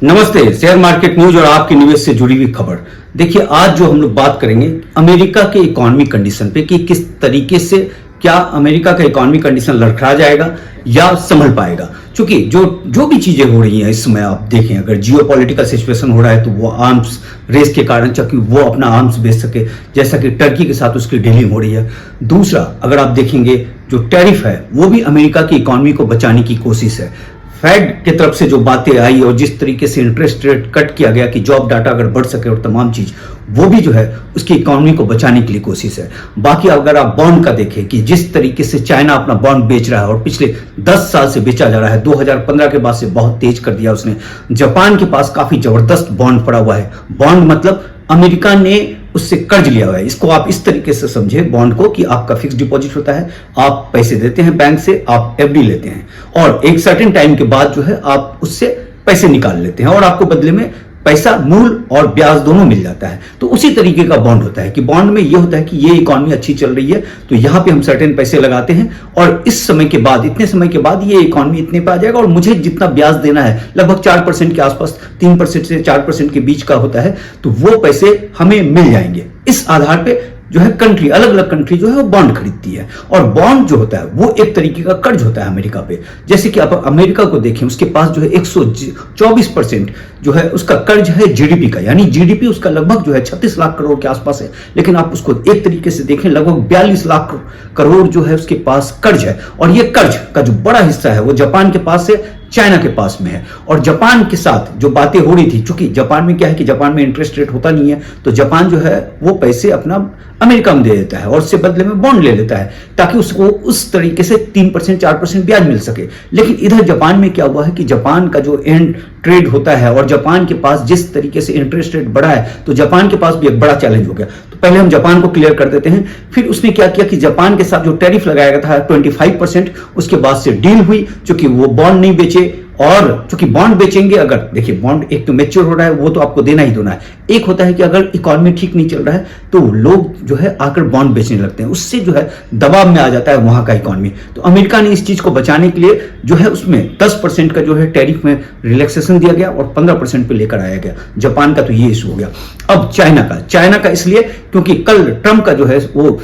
नमस्ते। Share market news और आपके निवेश से जुड़ी हुई खबर। देखिए, आज जो हम लोग बात करेंगे अमेरिका के इकोनॉमिक कंडीशन पे कि किस तरीके से क्या अमेरिका का इकोनॉमिक कंडीशन लड़खड़ा जाएगा या संभल पाएगा। क्योंकि जो भी चीजें हो रही हैं इस समय, आप देखें, अगर जियोपॉलिटिकल सिचुएशन हो रहा है तो वो आर्म्स रेस के कारण, ताकि वो अपना आर्म्स बेच सके, जैसा कि टर्की के साथ उसकी डीलिंग हो रही है। दूसरा, अगर आप देखेंगे जो टैरिफ है वो भी अमेरिका की इकोनॉमी को बचाने की कोशिश है। फेड की तरफ से जो बातें आई और जिस तरीके से इंटरेस्ट रेट कट किया गया कि जॉब डाटा अगर बढ़ सके और तमाम चीज, वो भी जो है उसकी इकोनॉमी को बचाने के लिए कोशिश है। बाकी अगर आप बॉन्ड का देखें कि जिस तरीके से चाइना अपना बॉन्ड बेच रहा है और पिछले 10 साल से बेचा जा रहा है, 2015 के बाद से बहुत तेज कर दिया उसने। जापान के पास काफी जबरदस्त बॉन्ड पड़ा हुआ है। बॉन्ड मतलब अमेरिका ने उससे कर्ज लिया हुआ है। इसको आप इस तरीके से समझे बॉन्ड को कि आपका फिक्स डिपॉजिट होता है, आप पैसे देते हैं बैंक से, आप एफडी लेते हैं और एक सर्टेन टाइम के बाद जो है आप उससे पैसे निकाल लेते हैं और आपको बदले में पैसा, मूल और ब्याज दोनों मिल जाता है। तो उसी तरीके का बॉन्ड होता है कि बॉन्ड में ये होता है कि ये इकोनॉमी अच्छी चल रही है तो यहां पे हम सर्टेन पैसे लगाते हैं और इस समय के बाद, इतने समय के बाद ये इकोनॉमी इतने पे आ जाएगा और मुझे जितना ब्याज देना है, लगभग 4% के आसपास, 3% से 4% के बीच का होता है, तो वो पैसे हमें मिल जाएंगे। इस आधार पे जो है कंट्री, अलग अलग कंट्री जो है वो बॉन्ड खरीदती है और बॉन्ड जो होता है वो एक तरीके का कर्ज होता है अमेरिका पे। जैसे कि आप अमेरिका को देखें, उसके पास जो है 124% जो है उसका कर्ज है जीडीपी का, यानी जीडीपी उसका लगभग जो है 36 लाख करोड़ के आसपास है। लेकिन आप उसको एक तरीके से देखें, लगभग 42 लाख करोड़ जो है उसके पास कर्ज है और ये कर्ज का जो बड़ा हिस्सा है वो जापान के पास है, चाइना के पास में है। और जापान के साथ जो बातें हो रही थी, क्योंकि जापान में क्या है कि जापान में इंटरेस्ट रेट होता नहीं है, तो जापान जो है वो पैसे अपना अमेरिका में दे देता है और उससे बदले में बॉन्ड ले लेता है ताकि उसको उस तरीके से 3% 4% ब्याज मिल सके। लेकिन इधर जापान में क्या हुआ है कि जापान का जो एंड ट्रेड होता है और जापान के पास जिस तरीके से इंटरेस्ट रेट बढ़ा है, तो जापान के पास भी एक बड़ा चैलेंज हो गया। तो पहले हम जापान को क्लियर कर देते हैं। फिर उसने क्या किया कि जापान के साथ जो टैरिफ लगाया गया था 25%, उसके बाद से डील हुई, क्योंकि वो बॉन्ड नहीं बेचे और चूंकि बॉन्ड बेचेंगे, अगर देखिए बॉन्ड एक तो मैच्योर हो रहा है, वो तो आपको देना ही देना है। एक होता है कि अगर इकोनॉमी ठीक नहीं चल रहा है तो लोग जो है आकर बॉन्ड बेचने लगते हैं, उससे जो है दबाव में आ जाता है वहां का इकोनॉमी। तो अमेरिका ने इस चीज को बचाने के लिए जो है उसमें 10% का जो है टैरिफ में रिलैक्सेशन दिया गया और 15% पे लेकर आया गया। जापान का तो ये इशू हो गया। अब चाइना का इसलिए क्योंकि कल ट्रंप का जो है वो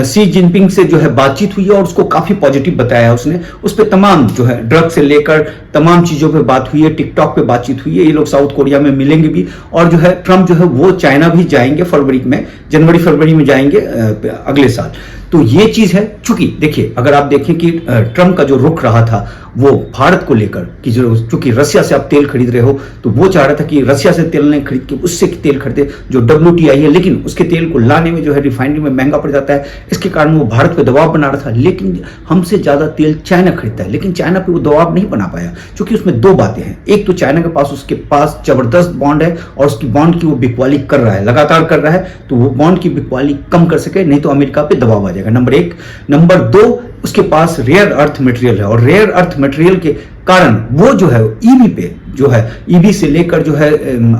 शी जिनपिंग से जो है बातचीत हुई है और उसको काफी पॉजिटिव बताया है उसने। उस पर तमाम जो है ड्रग से लेकर तमाम चीजों पे बात हुई है, टिकटॉक पे बातचीत हुई है। ये लोग साउथ कोरिया में मिलेंगे भी और जो है ट्रंप जो है वो चाइना भी जाएंगे फरवरी में, जनवरी फरवरी में जाएंगे अगले साल। तो ये चीज है। चूंकि देखिए, अगर आप देखें कि ट्रंप का जो रुख रहा था वो भारत को लेकर कि जो चूंकि रसिया से आप तेल खरीद रहे हो, तो वो चाह रहा था कि रसिया से तेल नहीं खरीद के उससे तेल खरीदे जो WTI है, लेकिन उसके तेल को लाने में जो है रिफाइनरी में महंगा पड़ जाता है। इसके कारण वो भारत पे दबाव बना रहा था, लेकिन हमसे ज्यादा तेल चाइना खरीदता है, लेकिन चाइना पे वो दबाव नहीं बना पाया। क्योंकि उसमें दो बातें हैं। एक तो चाइना के पास, उसके पास जबरदस्त बॉन्ड है और उसकी बॉन्ड की वो बिकवाली कर रहा है, लगातार कर रहा है, तो वो बॉन्ड की बिकवाली कम कर सके, नहीं तो अमेरिका पे दबाव आ जाएगा, नंबर एक। नंबर दो, उसके पास रेयर अर्थ मटेरियल है और रेयर अर्थ मटेरियल के कारण वो जो है ईवी पे जो है, ईवी से लेकर जो है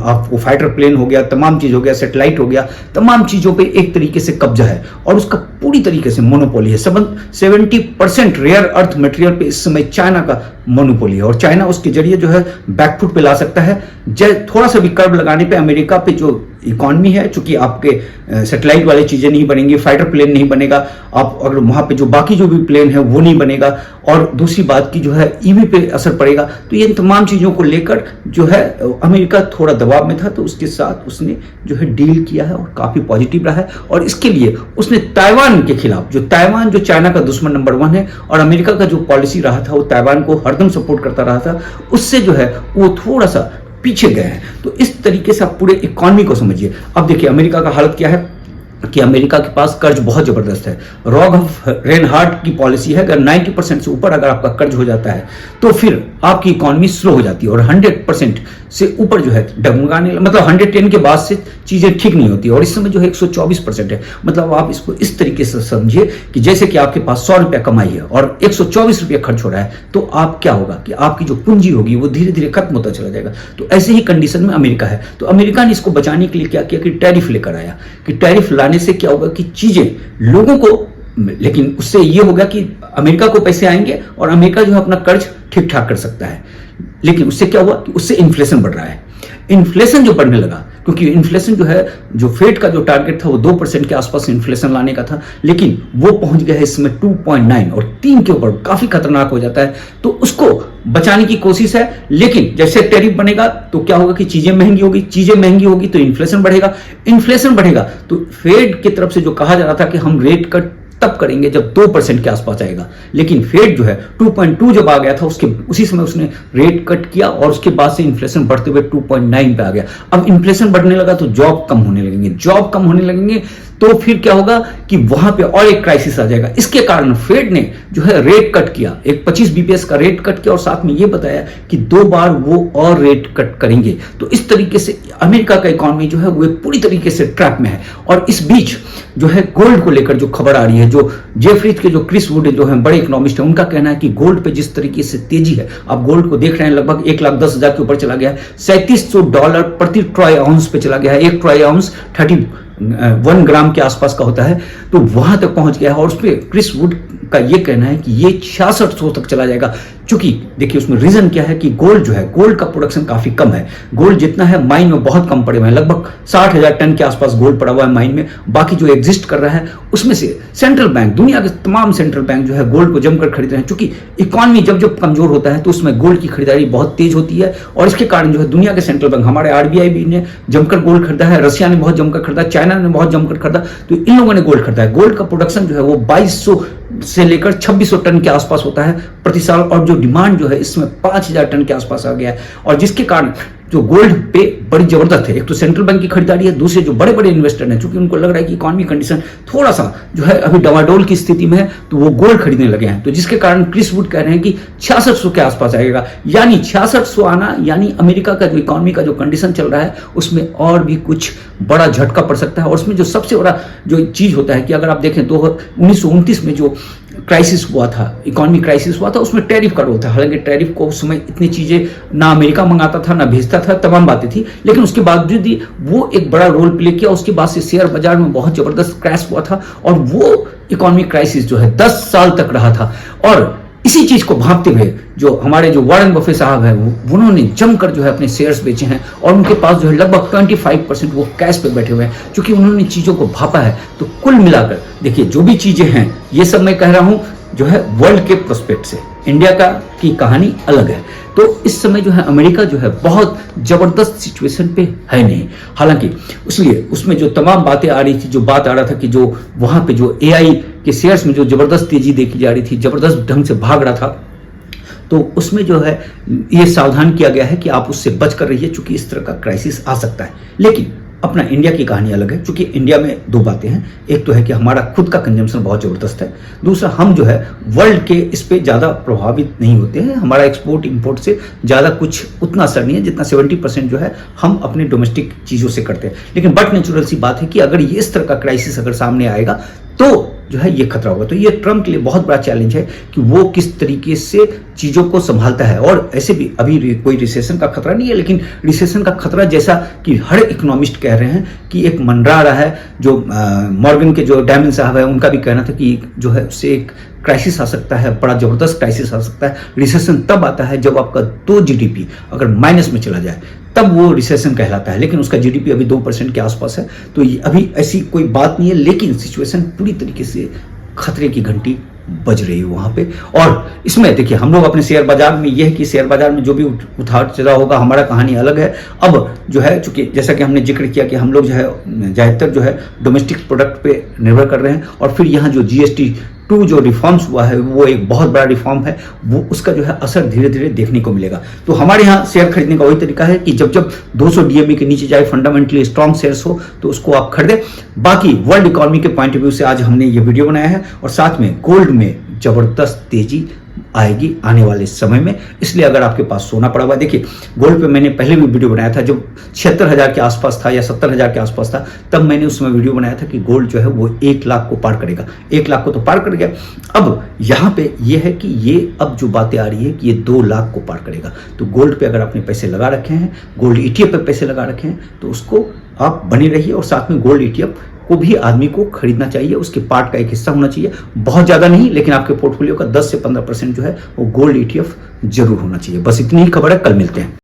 आपको फाइटर प्लेन हो गया, तमाम चीज हो गया, सैटेलाइट हो गया, तमाम चीजों पे एक तरीके से कब्जा है और उसका पूरी तरीके से मोनोपोली है। 70% रेयर अर्थ मटेरियल पे इस समय चाइना का मोनोपोली है और चाइना उसके जरिए जो है बैकफुट पे ला सकता है। थोड़ा सा भी कर्व लगाने पे अमेरिका पे जो इकोनॉमी है, चूंकि आपके सैटेलाइट वाली चीजें नहीं बनेंगी, फाइटर प्लेन नहीं बनेगा, आप अगर वहां पे जो बाकी जो भी प्लेन है वो नहीं बनेगा और दूसरी बात की जो है ईवी पे असर पड़ेगा। तो ये तमाम चीजों को लेकर जो है अमेरिका थोड़ा दबाव में था, तो उसके साथ उसने जो है डील किया है और काफी पॉजिटिव रहा है। और इसके लिए उसने ताइवान के खिलाफ, जो ताइवान जो चाइना का दुश्मन नंबर 1 है और अमेरिका का जो पॉलिसी रहा था वो ताइवान को हरदम सपोर्ट करता रहा था, उससे जो है वो थोड़ा सा पीछे गए हैं। तो इस तरीके से आप पूरे इकोनॉमी को समझिए। अब देखिए अमेरिका का हालत क्या है कि अमेरिका के पास कर्ज बहुत जबरदस्त है। रॉगहफ रेनहार्ट की पॉलिसी है, अगर 90% से ऊपर अगर आपका कर्ज हो जाता है तो फिर आपकी इकोनॉमी स्लो हो जाती है और 100% से ऊपर जो है डगमगाने, मतलब 110 के बाद से चीजें ठीक नहीं होती। और इस समय जो है 124% है। मतलब आप इसको इस तरीके से समझिए कि जैसे कि आपके पास 100 रुपया कमाई है और 124 रुपया खर्च हो रहा है, तो आप क्या होगा कि आपकी जो पूंजी होगी वो धीरे धीरे खत्म होता चला जाएगा। तो ऐसे ही कंडीशन में अमेरिका है। तो अमेरिका ने इसको बचाने के लिए क्या किया कि टैरिफ लेकर आया कि टैरिफ लाने से क्या होगा कि चीजें लोगों को लेकिन उससे ये होगा कि अमेरिका को पैसे आएंगे और अमेरिका जो है अपना कर्ज ठीक ठाक कर सकता है। लेकिन उससे क्या हुआ कि उससे इन्फ्लेशन बढ़ रहा है। इन्फ्लेशन जो बढ़ने लगा, क्योंकि इन्फ्लेशन जो है, जो फेड का जो टारगेट था वो 2% के आसपास इन्फ्लेशन लाने का था, लेकिन वो पहुंच गया है इसमें 2.9 और 3 के ऊपर, काफी खतरनाक हो जाता है। तो उसको बचाने की कोशिश है, लेकिन जैसे टैरिफ बनेगा तो क्या होगा कि चीजें महंगी होगी, चीजें महंगी होगी तो इन्फ्लेशन बढ़ेगा, इन्फ्लेशन बढ़ेगा तो फेड की तरफ से जो कहा जा रहा था कि हम रेट कट तब करेंगे जब 2% के आसपास आएगा, लेकिन फेड जो है 2.2 जब आ गया था उसके उसी समय उसने रेट कट किया और उसके बाद से इन्फ्लेशन बढ़ते हुए 2.9 पे आ गया। अब इन्फ्लेशन बढ़ने लगा तो जॉब कम होने लगेंगे, जॉब कम होने लगेंगे तो फिर क्या होगा कि वहां पे और एक क्राइसिस आ जाएगा। इसके कारण फेड ने जो है रेट कट किया, एक 25 बीपीएस का रेट कट किया और साथ में ये बताया कि 2 बार वो और रेट कट करेंगे। तो इस तरीके से अमेरिका का इकोनॉमी जो है वो पूरी तरीके से ट्रैप में है। और इस बीच जो है गोल्ड को लेकर जो खबर आ रही है, जो जेफरीज के जो क्रिस वुड जो है बड़े इकोनॉमिस्ट है, उनका कहना है कि गोल्ड पे जिस तरीके से तेजी है, आप गोल्ड को देख रहे हैं लगभग 1,10,000 के ऊपर चला गया है, $3700 प्रति ट्रॉय आउंस पे चला गया है। एक ट्रॉय आउंस 31 ग्राम के आसपास का होता है, तो वहां तक पहुंच गया है। और उस पर क्रिस वुड का ये कहना है कि ये 6600 तक चला जाएगा। क्योंकि देखिए उसमें रीजन क्या है कि गोल्ड जो है, गोल्ड का प्रोडक्शन काफी कम है, गोल्ड जितना है माइन में बहुत कम पड़े हुए हैं, लगभग 60,000 टन के आसपास गोल्ड पड़ा हुआ है माइन में। बाकी जो एग्जिस्ट कर रहा है उसमें से सेंट्रल बैंक, दुनिया के तमाम सेंट्रल बैंक जो है गोल्ड को जमकर खरीद रहे हैं। क्योंकि इकोनॉमी जब जब कमजोर होता है तो उसमें गोल्ड की खरीदारी बहुत तेज होती है और इसके कारण जो है दुनिया के सेंट्रल बैंक, हमारे आरबीआई भी ने जमकर गोल्ड खरीदा है, रशिया ने बहुत जमकर खरीदा, चाइना ने बहुत जमकर खरीदा, तो इन लोगों ने गोल्ड खरीदा है। गोल्ड का प्रोडक्शन जो है वो 2200 से लेकर 2600 टन के आसपास होता है प्रति साल, और जो डिमांड जो है इसमें 5000 टन के आसपास आ गया है। और जिसके कारण जो गोल्ड पे बड़ी जबरदस्त है, एक तो सेंट्रल बैंक की खरीदारी है, दूसरे जो बड़े बड़े इन्वेस्टर हैं, क्योंकि उनको लग रहा है कि इकोनॉमी कंडीशन थोड़ा सा जो है अभी डवाडोल की स्थिति में है, तो वो गोल्ड खरीदने लगे हैं। तो जिसके कारण क्रिस वुड कह रहे हैं कि 6600 के आसपास आएगा, यानी 6600 आना, यानी अमेरिका का जो इकोनॉमी का जो कंडीशन चल रहा है उसमें और भी कुछ बड़ा झटका पड़ सकता है। और उसमें जो सबसे बड़ा जो चीज होता है कि अगर आप देखें तो 1929 में जो क्राइसिस हुआ था, इकोनॉमी क्राइसिस हुआ था, उसमें टैरिफ का रोल था। हालांकि टैरिफ को उस समय इतनी चीजें ना अमेरिका मंगाता था ना भेजता था, तमाम बातें थी, लेकिन उसके बावजूद भी वो एक बड़ा रोल प्ले किया। उसके बाद से शेयर बाजार में बहुत जबरदस्त क्रैश हुआ था और वो इकोनॉमिक क्राइसिस जो है 10 साल तक रहा था। और इसी चीज को भांपते हुए जो हमारे जो वॉरेन बफे साहब है उन्होंने जमकर जो है अपने शेयर्स बेचे हैं और उनके पास जो है लगभग 25% वो कैश पे बैठे हुए हैं, क्योंकि उन्होंने चीजों को भापा है। तो कुल मिलाकर देखिए जो भी चीजें हैं, ये सब मैं कह रहा हूं जो है वर्ल्ड के प्रोस्पेक्ट से, इंडिया की कहानी अलग है। तो इस समय जो है अमेरिका जो है बहुत जबरदस्त सिचुएशन पे है नहीं। हालांकि इसलिए उसमें जो तमाम बातें आ रही थी, जो बात आ रहा था कि जो वहां पे जो एआई के शेयर्स में जो जबरदस्त तेजी देखी जा रही थी, जबरदस्त ढंग से भाग रहा था, तो उसमें जो है ये सावधान किया गया है कि आप उससे बच कर रहिए, चूंकि इस तरह का क्राइसिस आ सकता है। लेकिन अपना इंडिया की कहानी अलग है, क्योंकि इंडिया में दो बातें हैं। एक तो है कि हमारा खुद का कंजम्पशन बहुत जबरदस्त है, दूसरा हम जो है वर्ल्ड के इस पे ज्यादा प्रभावित नहीं होते हैं। हमारा एक्सपोर्ट इंपोर्ट से ज्यादा कुछ उतना असर नहीं है जितना 70% जो है हम अपने डोमेस्टिक चीजों से करते हैं। लेकिन बट नेचुरल सी बात है कि अगर ये इस तरह का क्राइसिस अगर सामने आएगा तो जो है ये खतरा होगा। तो ये ट्रम्प के लिए बहुत बड़ा चैलेंज है कि वो किस तरीके से चीजों को संभालता है। और ऐसे भी अभी कोई रिसेशन का खतरा नहीं है, लेकिन रिसेशन का खतरा जैसा कि हर इकोनॉमिस्ट कह रहे हैं कि एक मंडरा रहा है। जो मॉर्गन के जो डायमंड साहब है उनका भी कहना था कि जो है उससे एक क्राइसिस आ सकता है, बड़ा जबरदस्त क्राइसिस आ सकता है। रिसेशन तब आता है जब आपका 2 जीडीपी अगर माइनस में चला जाए, तब वो रिसेशन कहलाता है। लेकिन उसका जीडीपी अभी 2% के आसपास है, तो अभी ऐसी कोई बात नहीं है। लेकिन सिचुएशन पूरी तरीके से खतरे की घंटी बज रही है वहां पे। और इसमें देखिए हम लोग अपने शेयर बाजार में यह है कि शेयर बाजार में जो भी उतार चढ़ाव होगा, हमारा कहानी अलग है। अब जो है चूंकि जैसा कि हमने जिक्र किया कि हम लोग जो है ज्यादातर जो है डोमेस्टिक प्रोडक्ट पे निर्भर कर रहे हैं, और फिर यहाँ जो GST-2 जो रिफॉर्म्स हुआ है वो एक बहुत बड़ा रिफॉर्म है, वो उसका जो है असर धीरे धीरे देखने को मिलेगा। तो हमारे यहाँ शेयर खरीदने का वही तरीका है कि जब जब 200 DME के नीचे जाए, फंडामेंटली स्ट्रॉन्ग शेयर्स हो, तो उसको आप खरीदें। बाकी वर्ल्ड इकोनॉमी के पॉइंट ऑफ व्यू से आज हमने ये वीडियो बनाया है, और साथ में गोल्ड में जबरदस्त तेजी आएगी आने वाले समय में। इसलिए अगर आपके पास सोना पड़ा हुआ, देखिए गोल्ड पे मैंने पहले भी वीडियो बनाया था जब 76,000 के आसपास था या 70,000 के आसपास था, तब मैंने उस समय वीडियो बनाया था कि गोल्ड जो है वो 1 लाख को पार करेगा। 1 लाख को तो पार कर गया। अब यहाँ पे ये है कि ये अब जो बातें आ रही है कि ये 2 लाख को पार करेगा। तो गोल्ड पे अगर आपने पैसे लगा रखे हैं, गोल्ड ETF पे पैसे लगा रखे हैं, तो उसको आप बने रहिए और साथ में गोल्ड ETF को भी आदमी को खरीदना चाहिए, उसके पार्ट का एक हिस्सा होना चाहिए, बहुत ज्यादा नहीं लेकिन आपके पोर्टफोलियो का 10 से 15% जो है वो गोल्ड ETF जरूर होना चाहिए। बस इतनी ही खबर है, कल मिलते हैं।